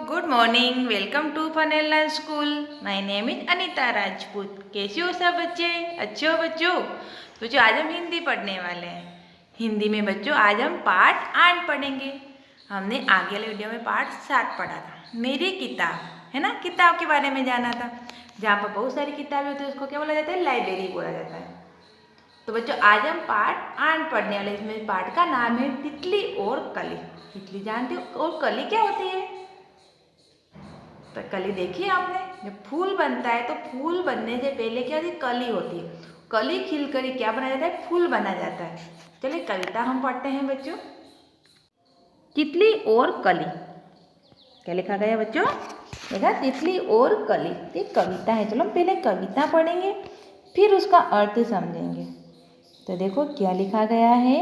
Good morning. Welcome to funnel learn school. My name is Anita Rajput. कैसे हो सब बच्चे? अच्छे हो बच्चों? बच्चों आज हम हिंदी पढ़ने वाले हैं। हिंदी में बच्चों आज हम पाठ 8 पढ़ेंगे। हमने आगे वाले वीडियो में पाठ 7 पढ़ा था। मेरी किताब है ना, किताब के बारे में जाना था। जहाँ पर बहुत सारी किताबें होती है उसको क्या बोला जाता है? लाइब्रेरी बोला जाता है। तो बच्चों आज हम पाठ 8 पढ़ने वाले। इसमें पाठ का नाम है तितली और कली। तितली जानते हो और कली क्या होती है? तो कली देखी आपने, जब फूल बनता है तो फूल बनने से पहले क्या होती है? कली होती है। कली खिलकर ही क्या बना जाता है? फूल बना जाता है। चलिए कविता हम पढ़ते हैं बच्चों। तितली और कली। क्या लिखा गया बच्चों? देखा तितली और कली। ये कविता है। चलो पहले कविता पढ़ेंगे फिर उसका अर्थ समझेंगे। तो देखो क्या लिखा गया है।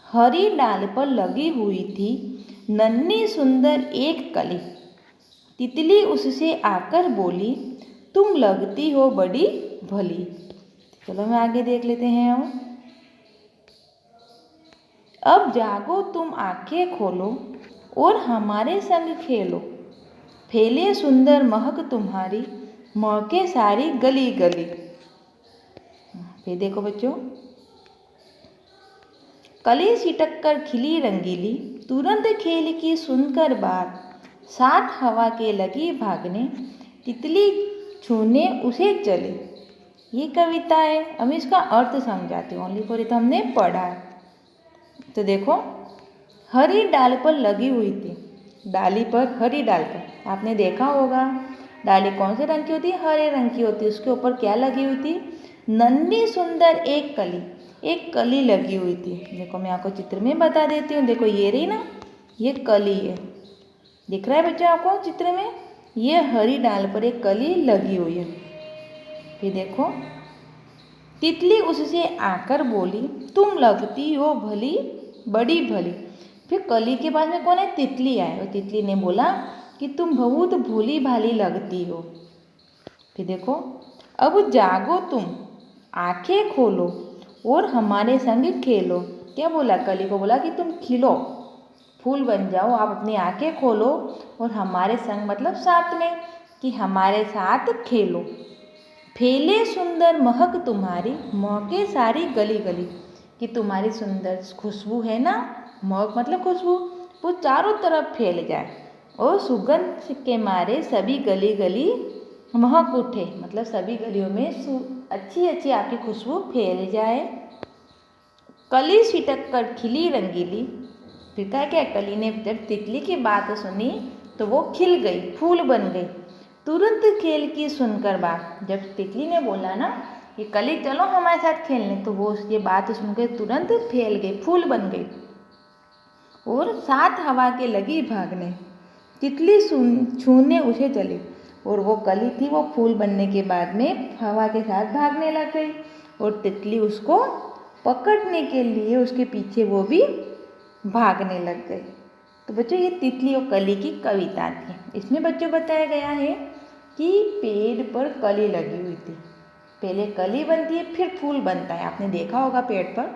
हरी डाल पर लगी हुई थी नन्ही सुंदर एक कली। तितली उससे आकर बोली, तुम लगती हो बड़ी भली। चलो मैं आगे देख लेते हैं हम। अब जागो तुम आंखें खोलो और हमारे संग खेलो। फैले सुंदर महक तुम्हारी, महके सारी गली गली। फिर देखो बच्चों। कली सिटक कर खिली रंगीली, तुरंत खेल की सुनकर बात। साथ हवा के लगी भागने, तितली छूने उसे चले। ये कविता है। अब इसका अर्थ समझाती हूँ। ओनली फॉर तो हमने पढ़ा है। तो देखो हरी डाल पर लगी हुई थी। डाली पर, हरी डाल पर आपने देखा होगा डाली कौन से रंग की होती है? हरे रंग की होती है। उसके ऊपर क्या लगी हुई थी? नन्ही सुंदर एक कली। एक कली लगी हुई थी। देखो मैं आपको चित्र में बता देती हूँ। देखो ये रही ना, ये कली है। दिख रहा है बच्चों आपको चित्र में? ये हरी डाल पर एक कली लगी हुई है। फिर देखो तितली उससे आकर बोली, तुम लगती हो भली बड़ी भली। फिर कली के पास में कौन है? तितली आए और तितली ने बोला कि तुम बहुत भोली भाली लगती हो। फिर देखो अब जागो तुम आंखें खोलो और हमारे संग खेलो। क्या बोला? कली को बोला कि तुम खिलो, फूल बन जाओ। आप अपनी आंखें खोलो और हमारे संग मतलब साथ में, कि हमारे साथ खेलो। फैले सुंदर महक तुम्हारी, महके सारी गली गली। कि तुम्हारी सुंदर खुशबू है ना, महक मतलब खुशबू, वो चारों तरफ फैल जाए और सुगंध के मारे सभी गली गली महक उठे। मतलब सभी गलियों में अच्छी अच्छी आपकी खुशबू फैल जाए। कली सिटक कर खिली रंगीली। फिर कहा क्या? कली ने जब तितली की बात सुनी तो वो खिल गई, फूल बन गई। तुरंत खेल की सुनकर बात। जब तितली ने बोला ना कि कली चलो हमारे साथ खेलने, तो वो ये बात सुनकर तुरंत फैल गई, फूल बन गई और साथ हवा के लगी भागने। तितली छूने उसे चली और वो कली थी, वो फूल बनने के बाद में हवा के साथ भागने लग गई और तितली उसको पकड़ने के लिए उसके पीछे वो भी भागने लग गई। तो बच्चों ये तितली और कली की कविता थी। इसमें बच्चों बताया गया है कि पेड़ पर कली लगी हुई थी। पहले कली बनती है फिर फूल बनता है। आपने देखा होगा पेड़ पर।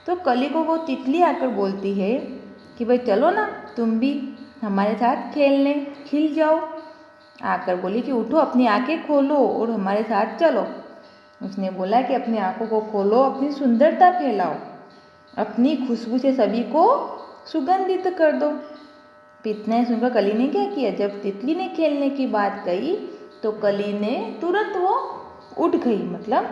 तो कली को वो तितली आकर बोलती है कि भाई चलो ना तुम भी हमारे साथ खेलने, खिल जाओ। आकर बोली कि उठो, अपनी आंखें खोलो और हमारे साथ चलो। उसने बोला कि अपनी आंखों को खोलो, अपनी सुंदरता फैलाओ, अपनी खुशबू से सभी को सुगंधित कर दो। इतना सुनकर कली ने क्या किया? जब तितली ने खेलने की बात कही तो कली ने तुरंत वो उठ गई, मतलब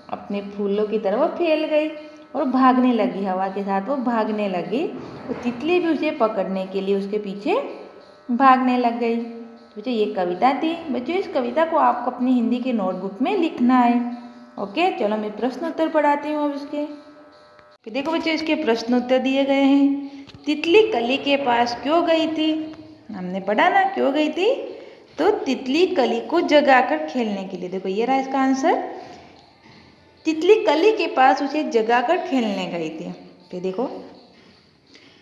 अपने फूलों की तरफ वो फैल गई और भागने लगी। हवा के साथ वो भागने लगी और तितली भी उसे पकड़ने के लिए उसके पीछे भागने लग गई। बच्चों ये कविता थी। बच्चों इस कविता को आपको अपनी हिंदी के नोटबुक में लिखना है। ओके, चलो मैं प्रश्न उत्तर पढ़ाती हूँ अब इसके। फिर देखो बच्चों इसके प्रश्न उत्तर दिए गए हैं। तितली कली के पास क्यों गई थी? हमने पढ़ा ना क्यों गई थी। तो तितली कली को जगाकर खेलने के लिए। देखो ये रहा इसका आंसर। तितली कली के पास उसे जगाकर खेलने गई थी। फिर देखो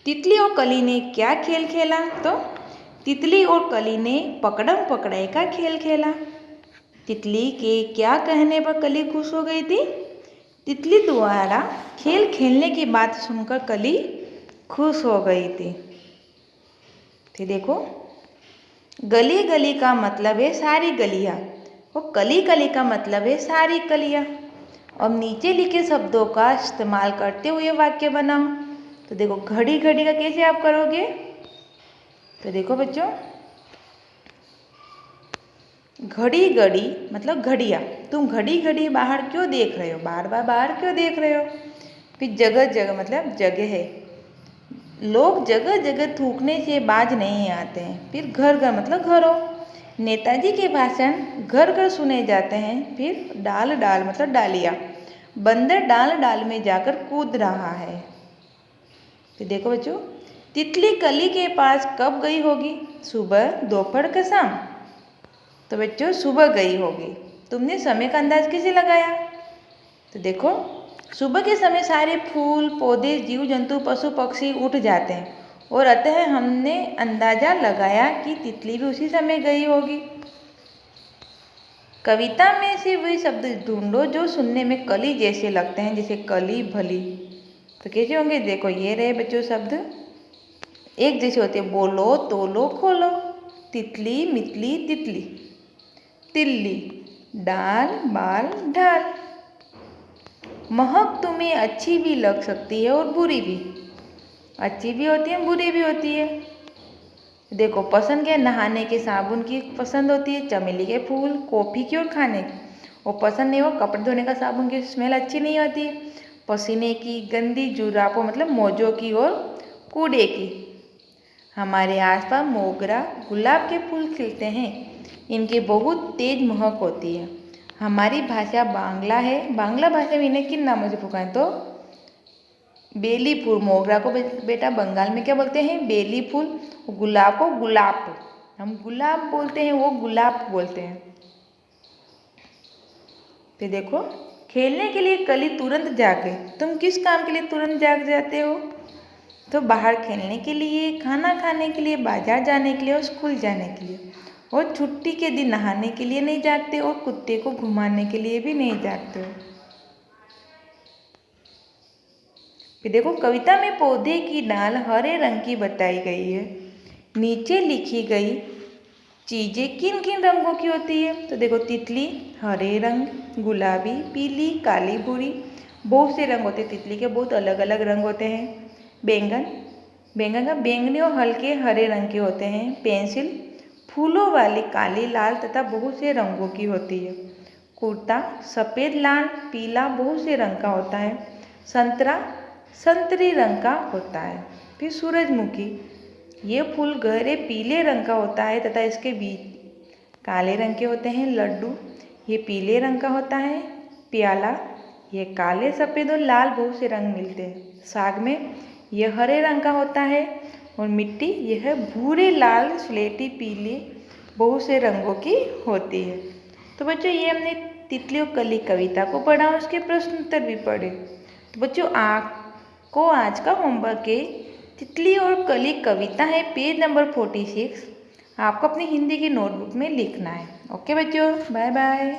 तितली और कली ने क्या खेल खेला? तो तितली और कली ने पकड़म पकड़ाई का खेल खेला। तितली के क्या कहने पर कली खुश हो गई थी? तितली द्वारा खेल खेलने की बात सुनकर कली खुश हो गई थी। फिर देखो गली गली का मतलब है सारी गलियाँ, और कली कली का मतलब है सारी कलियाँ। अब नीचे लिखे शब्दों का इस्तेमाल करते हुए वाक्य बनाओ। तो देखो घड़ी घड़ी का कैसे आप करोगे, तो देखो बच्चों, घड़ी घड़ी मतलब घड़िया, तुम घड़ी घड़ी बाहर क्यों देख रहे हो, बार बार बाहर क्यों देख रहे हो। फिर जगह जगह मतलब जगह है, लोग जगह जगह थूकने से बाज नहीं आते हैं। फिर घर घर मतलब घरों, नेताजी के भाषण घर घर सुने जाते हैं। फिर डाल डाल मतलब डालिया, बंदर डाल डाल में जाकर कूद रहा है। तो देखो बच्चों, तितली कली के पास कब गई होगी, सुबह दोपहर के शाम। तो बच्चों सुबह गई होगी। तुमने समय का अंदाज कैसे लगाया, तो देखो सुबह के समय सारे फूल पौधे जीव जंतु पशु पक्षी उठ जाते हैं, और अतः हमने अंदाजा लगाया कि तितली भी उसी समय गई होगी। कविता में से वही शब्द ढूंढो जो सुनने में कली जैसे लगते हैं, जैसे कली भली। तो कैसे होंगे, देखो ये रहे बच्चों शब्द एक जैसे होते हैं, बोलो तोलो खोलो, तितली मितली तितली, तिल्ली, डाल बाल ढाल। महक तुम्हें अच्छी भी लग सकती है और बुरी भी, अच्छी भी होती है बुरी भी होती है। देखो पसंद क्या, नहाने के साबुन की पसंद होती है, चमेली के फूल, कॉफ़ी की और खाने की। और पसंद नहीं हो कपड़े धोने का साबुन की स्मेल अच्छी नहीं होती है, पसीने की, गंदी जुरापों मतलब मोजों की और कूड़े की। हमारे आसपास मोगरा गुलाब के फूल खिलते हैं, इनकी बहुत तेज महक होती है। हमारी भाषा बांग्ला है, बांग्ला भाषा में इन्हें किन नामों से पुकारें, तो बेली फूल, मोगरा को बेटा बंगाल में क्या बोलते हैं, बेली फूल। गुलाब को गुलाब, हम गुलाब बोलते हैं, वो गुलाब बोलते हैं। फिर देखो खेलने के लिए कली तुरंत जाग गई। तुम किस काम के लिए तुरंत जाग जाते हो, तो बाहर खेलने के लिए, खाना खाने के लिए, बाजार जाने के लिए और स्कूल जाने के लिए। और छुट्टी के दिन नहाने के लिए नहीं जागते, और कुत्ते को घुमाने के लिए भी नहीं जागते हो। फिर देखो कविता में पौधे की डाल हरे रंग की बताई गई है। नीचे लिखी गई चीज़ें किन किन रंगों की होती है, तो देखो तितली हरे रंग, गुलाबी, पीली, काली, भूरी, बहुत से रंग होते हैं। तितली के बहुत अलग अलग रंग होते हैं। बैंगन, बैंगन का बैंगनी और हल्के हरे रंग के होते हैं। पेंसिल फूलों वाली काली, लाल तथा बहुत से रंगों की होती है। कुर्ता सफ़ेद, लाल, पीला बहुत से रंग का होता है। संतरा संतरी रंग का होता है। फिर सूरजमुखी, ये फूल गहरे पीले रंग का होता है तथा इसके बीज काले रंग के होते हैं। लड्डू, ये पीले रंग का होता है। प्याला, ये काले सफ़ेद और लाल बहुत से रंग मिलते हैं। साग में यह हरे रंग का होता है। और मिट्टी यह भूरे, लाल, स्लेटी, पीले बहुत से रंगों की होती है। तो बच्चों ये हमने तितली और कली कविता को पढ़ा और उसके प्रश्न उत्तर भी पढ़े। तो बच्चों आपको आज का होमवर्क है, तितली और कली कविता है, पेज नंबर 46। आपको अपनी हिंदी की नोटबुक में लिखना है। ओके बच्चों, बाय बाय।